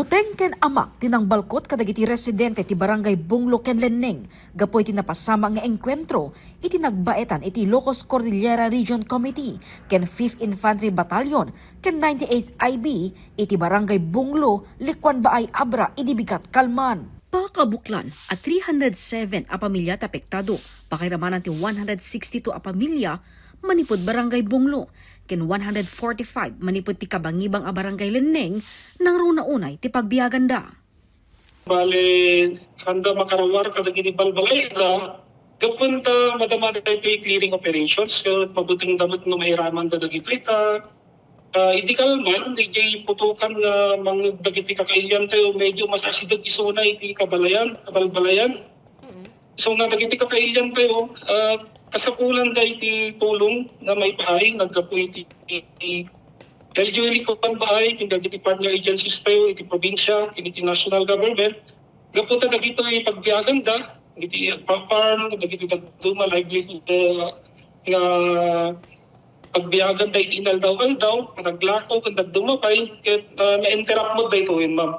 Buteng ken amak tinang balkot kadagiti residente ti barangay Bunglo ken Lenneng gapoy tinapasama nga engkwentro iti nagbaetan iti Ilocos Cordillera Region Committee ken 5th Infantry Battalion ken 98th IB iti barangay Bunglo Likwan Baay Abra idi Bigat Kalman. Pakabuklan at 307 a pamilya apektado, pakiramanan ti 162 a pamilya manipod barangay Bunglo ken 145 manipod ti kabangibang a barangay Lenneng nang runa-unay ti pagbiaganda. Bale, hanggang makarawar kadagiti balbalay na kapunta madamada tayo clearing operations. So, mabuting damot no mahiraman dadagiti ta. Hindi kalman, hindi putukan nga mga dagiti kakailan tayo medyo mas asidag isuna iti kabalbalayan. So nga dagiti kakailan tayo, kasapulan da iti tulong na may pahay, nagkapoy iti LGU ko pan bahay, dagiti partner agencies tayo, iti probinsya, iti national government. Gapunta dagito ay pagbiaganda, iti farm, dagiti dagduma livelihood nga pagbiagan dahil inaldaw-aldaw, naglako, nagdumapay, kaya na-interrupt mo dahil ito yun, ma'am.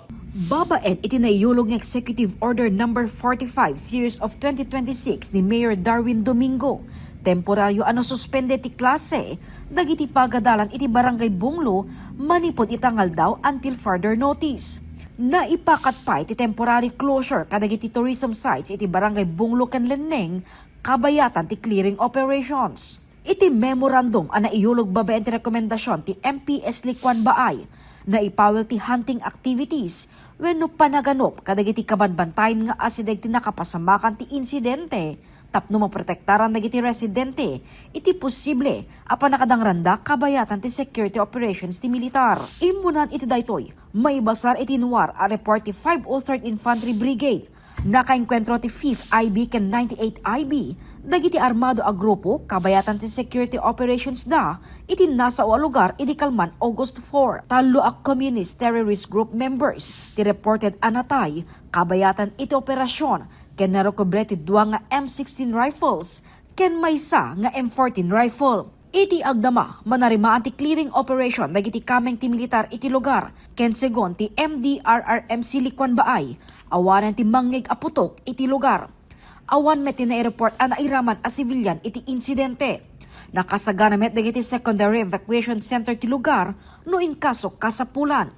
Babaen iti naiyulog ng Executive Order No. 45 Series of 2026 ni Mayor Darwin Domingo. Temporaryo suspende ti klase, dagiti pagadalan iti barangay Bunglo, manipod itangal daw until further notice. Naipakat pa iti temporary closure kadagiti tourism sites iti barangay Bunglo ken Lenneng, kabayatan ti clearing operations. Iti memorandum ang naiyulog babaen ti rekomendasyon ti MPS Likwan Baay na ipawil ti hunting activities wenno panaganop kadagiti kabanbantayan nga asideg ti nakapasamakan ti insidente tapno maprotektaran dagiti residente iti posible apan nakadagranda kabayatan ti security operations ti militar. Imunan iti daytoy maibasar iti nuar a report ti 503rd Infantry Brigade nakaengkwentro ti 5th IB ken 98th IB dagiti armado a grupo kabayatan ti security operations da iti nasa o lugar iti Kalman August 4. Talo a communist terrorist group members ti reported anatay kabayatan iti operasyon ken narekobre ti 2 nga M16 rifles ken maysa nga M14 rifle. Iti agdama manarimaan ti clearing operation dagiti kameng ti militar iti lugar ken segon ti MDRRMC Likwan Baay awanan ti mangngeg a putok iti lugar. Awan met ti na-report a nairaman a civilian iti insidente. Nakasagana met dagiti secondary evacuation center ti lugar no in kaso kasapulan.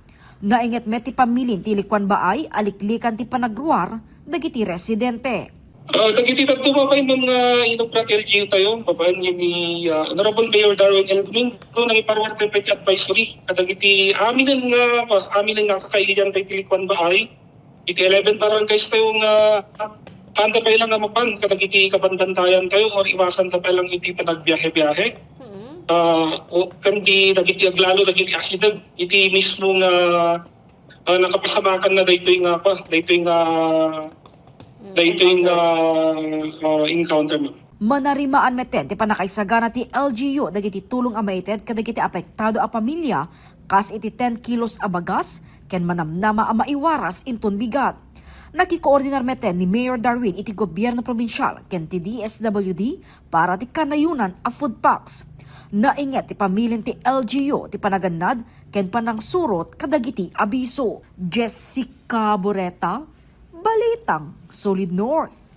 Nainget met ti pamilin ti Likwan Baay aliklikan ti panagruar dagiti residente. Dagiti tagtumapay mga inoprat LGU tayo, babaan niya ni Honorable Mayor Darwin L. Domingo na iparwar temperature advisory. Kadagiti amin nga kakailian tayo Likwan Baay. Iti 11 barangays tayo nga handa pa ilang nga mapan, kadagiti kabandantayan tayo or iwasan ka pa lang iti panagbiyahe-biyahe. Kandi dagiti aglalo, dagiti asidag, iti mismo nga nakapasamakan na daytoy nga encounter mo. Manarimaan meten ti panakaisagana ti LGU dagiti tulong a maited kadagiti apektado a pamilya kas iti 10 kilos a bagas ken manamnama a maiwaras inton bigat. Nakikoordinar meten ni Mayor Darwin iti gobyerno probinsyal ken ti DSWD para ti kanayunan a food packs. Nainget ti pamilin ti LGU ti panaganad ken panangsurot kadagiti abiso. Jessica Boreta, Balitang Solid North.